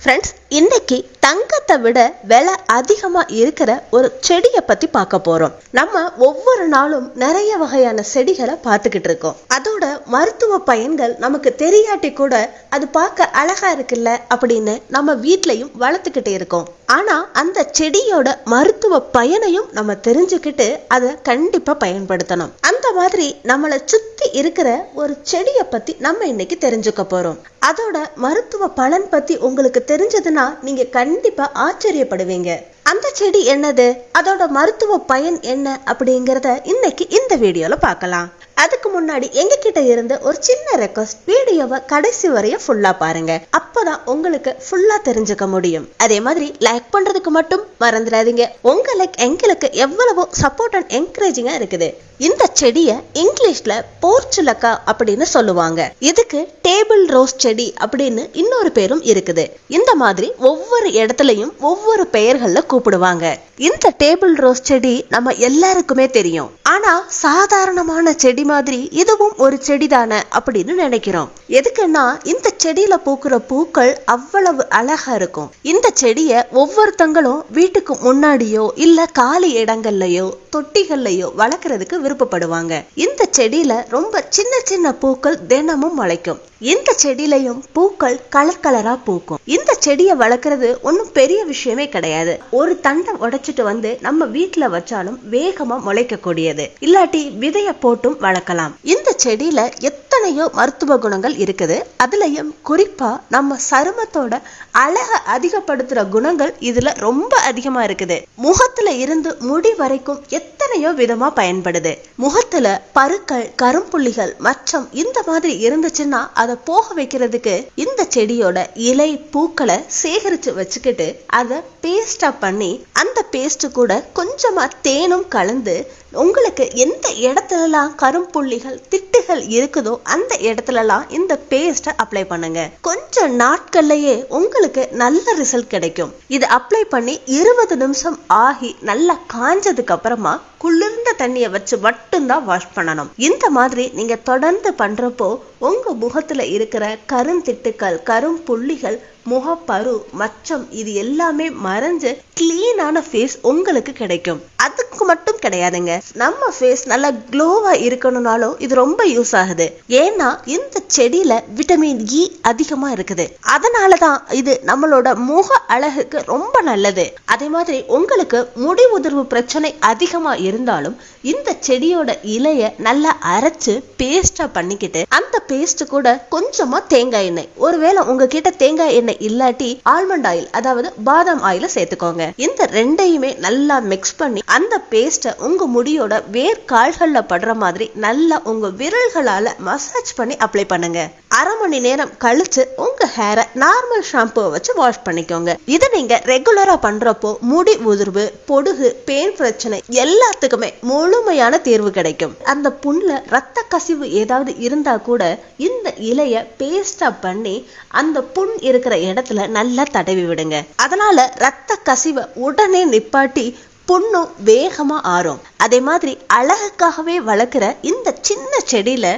Friends, இன்னைக்கு தங்கத்தை விட விலை அதிகமா இருக்கிற ஒரு செடியை பத்தி பார்க்க போறோம். நம்ம ஒவ்வொரு நாளும் நிறைய வகையான செடிகளை பார்த்துக்கிட்டு இருக்கோம். அதோட மருத்துவ பயன்கள் நமக்கு தெரியாட்டி கூட அது பார்க்க அழகா இருக்குல்ல அப்படின்னு நம்ம வீட்லயும் வளர்த்துக்கிட்டே இருக்கோம். ஆனா அந்த செடியோட மருத்துவ பயனையும் நம்ம தெரிஞ்சுக்கிட்டு அதை கண்டிப்பா பயன்படுத்தணும். அந்த மாதிரி நம்மளை சுத்தி இருக்கிற ஒரு செடியை பத்தி நம்ம இன்னைக்கு தெரிஞ்சுக்க போறோம். அதோட மருத்துவ பலன் பத்தி உங்களுக்கு தெரிஞ்சதுன்னா நீங்க கண்டிப்பா ஆச்சரியப்படுவீங்க. அந்த செடி என்னது, அதோட மருத்துவ பயன் என்ன அப்படிங்கறத இன்னைக்கு இந்த வீடியோல பார்க்கலாம். அதுக்கு முன்னாடி எங்க கிட்ட இருந்து ஒரு சின்ன ரெக்வஸ்ட், வீடியோவை கடைசி வரைய ஃபுல்லா பாருங்க. அப்பதான் உங்களுக்கு ஃபுல்லா தெரிஞ்சுக்க முடியும். அதே மாதிரி லைக் பண்றதுக்கு மட்டும் மறந்துடாதீங்க. உங்க லைக் எங்களுக்கு எவ்வளவோ சப்போர்ட் அண்ட் என்கரேஜிங்கா இருக்குது. இந்த செடிய இங்கிலீஷ்ல போர்ச்சுலக்கா அப்படின்னு சொல்லுவாங்க. இதுக்கு டேபிள் ரோஸ் செடி அப்படின்னு இன்னொரு பேரும் இருக்குது. இந்த மாதிரி ஒவ்வொரு இடத்துலயும் ஒவ்வொரு பெயர்கள்ல கூப்பிடுவாங்க. இந்த டேபிள் ரோஸ் செடி நம்ம எல்லாருக்குமே தெரியும். ஆனா சாதாரணமான செடி மாதிரி இதுவும் ஒரு செடி தானே அப்படின்னு நினைக்கிறோம். எதுக்குன்னா இந்த செடியில பூக்குற பூக்கள் அவ்வளவு அழகா இருக்கும். இந்த செடிய ஒவ்வொருத்தங்களும் வீட்டுக்கு முன்னாடியோ இல்ல காலி இடங்கள்லயோ தொட்டிகள்லயோ வளர்க்கறதுக்கு விருப்பப்படுவாங்க. இந்த செடியில ரொம்ப சின்ன சின்ன பூக்கள் தினமும் முளைக்கும். இந்த செடியிலையும் பூக்கள் கலர் கலரா பூக்கும். இந்த செடியை வளர்க்கறது ஒன்னும் பெரிய விஷயமே கிடையாது. ஒரு தண்டை உடைச்சிட்டு வந்து நம்ம வீட்டுல வச்சாலும் வேகமா முளைக்க கூடியது. இல்லாட்டி விதைய போட்டும் வளர்க்கலாம். இந்த செடியில எத்தனையோ மருத்துவ குணங்கள் இருக்குது. அதுலயும் குறிப்பா நம்ம சருமத்தோட அழக அதிகப்படுத்துற குணங்கள் இதுல ரொம்ப அதிகமா இருக்குது. முகத்துல இருந்து முடி வரைக்கும் எத்தனையோ விதமா பயன்படுது. முகத்துல பருக்கள், கரும்புள்ளிகள் மற்றும் இந்த மாதிரி இருந்துச்சுன்னா அதை போக வைக்கிறதுக்கு இந்த செடியோட இலை பூக்களை சேகரிச்சு வச்சுக்கிட்டு அதை பேஸ்டா பண்ணி அந்த பேஸ்ட் கூட கொஞ்சமா தேனும் கலந்து உங்களுக்கு எந்த இடத்துலலாம் கரும்புள்ளிகள் திட்டுகள் இருக்குதோ அந்த இடத்துலலாம் இந்த பேஸ்ட அப்ளை பண்ணுங்க. கொஞ்சம் நாட்கள்லயே உங்களுக்கு நல்ல ரிசல்ட் கிடைக்கும். இது அப்ளை பண்ணி 20 நிமிஷம் ஆகி நல்லா காஞ்சதுக்கு அப்புறமா குளிர்ந்த தண்ணியை வச்சு மட்டும்தான் வாஷ் பண்ணணும். இந்த மாதிரி நீங்க தொடர்ந்து பண்றப்போ உங்க முகத்துல இருக்கிற கருந்திட்டுக்கள், கரும்புள்ளிகள், முகப்பரு, மச்சம் இது எல்லாமே மறைஞ்சு கிளீனான ஃபேஸ் உங்களுக்கு கிடைக்கும். அதுக்கு மட்டும் கிடையாதுங்க, நம்ம ஃபேஸ் நல்லா க்ளோவா இருக்கணும்னாலும் இது ரொம்ப யூஸ் ஆகுது. ஏன்னா இந்த செடியில விட்டமின் இ அதிகமா இருக்குது. அதனாலதான் இது நம்மளோட முக அழகுக்கு ரொம்ப நல்லது. அதே மாதிரி உங்களுக்கு முடி உதிர்வு பிரச்சனை அதிகமா இருந்தாலும் இந்த செடியோட இலைய நல்லா அரைச்சு பேஸ்டா பண்ணிக்கிட்டு அந்த பேஸ்ட் கூட கொஞ்சமா தேங்காய் எண்ணெய், ஒருவேளை உங்ககிட்ட தேங்காய் எண்ணெய் இல்லாட்டி ஆல்மண்ட் ஆயில் அதாவது பாதாம் ஆயில சேர்த்துக்கோங்க. இந்த ரெண்டையுமே நல்லா மிக்ஸ் பண்ணி அந்த பேஸ்ட உங்க முடியோட வேர் கால்கள்ல படுற மாதிரி நல்லா உங்க விரல்களால மசாஜ் பண்ணி அப்ளை பண்ணுங்க. அரை மணி நேரம் கழிச்சு உங்க ஹேரை நார்மல் ஷாம்பு வச்சு வாஷ் பண்ணிக்கோங்க. இதை நீங்க ரெகுலரா பண்றப்போ முடி உதிர்வு, பொடுகு, பேன் பிரச்சனை எல்லாத்துக்குமே முழுமையான தீர்வு கிடைக்கும். அந்த புண்ணுல ரத்த கசிவு ஏதாவது இருந்தா கூட இந்த இலைய பேஸ்டா பண்ணி அந்த புண் இருக்கிற இடத்துல நல்லா தடவி விடுங்க. அதனால ரத்த கசிவை உடனே நிப்பாட்டி புண்ணும் வேகமா ஆறும். அதே மாதிரி அழகுக்காகவே வளர்க்கிற இந்த சின்ன செடியில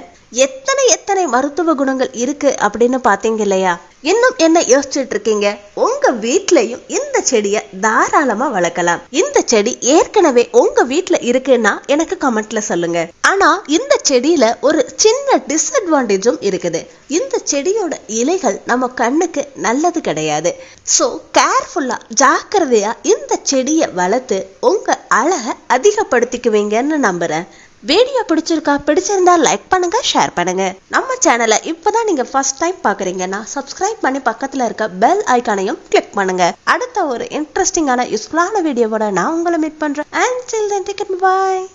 எத்தனை மருத்துவ குணங்கள் இருக்கு அப்படின்னு பாத்தீங்க இல்லையா? இன்னும் என்ன யோசிச்சுட்டு இருக்கீங்க? உங்க வீட்லயும் இந்த செடிய தாராளமா வளர்க்கலாம். இந்த செடி ஏற்கனவே உங்க வீட்டுல இருக்குன்னா எனக்கு கமெண்ட்ல சொல்லுங்க. ஆனா இந்த செடியில ஒரு சின்ன டிஸ்அட்வான்டேஜும் இருக்குது. இந்த செடியோட இலைகள் நம்ம கண்ணுக்கு நல்லது கிடையாது. சோ கேர்ஃபுல்லா, ஜாக்கிரதையா இந்த செடியை வளர்த்து உங்க அழகை அதிகப்படுத்திக்குவீங்கன்னு நம்புறேன். வீடியோ பிடிச்சிருந்தா லைக் பண்ணுங்க, ஷேர் பண்ணுங்க. நம்ம சேனலை இப்பதான் நீங்க ஃபர்ஸ்ட் டைம் பாக்குறீங்கன்னா சப்ஸ்கிரைப் பண்ணி பக்கத்துல இருக்க பெல் ஐகானையும் கிளிக் பண்ணுங்க. அடுத்த ஒரு இன்ட்ரெஸ்டிங்கான யூஸ்ஃபுல்லான வீடியோவோட நான் உங்களை மீட் பண்றேன். Until then, take it, bye.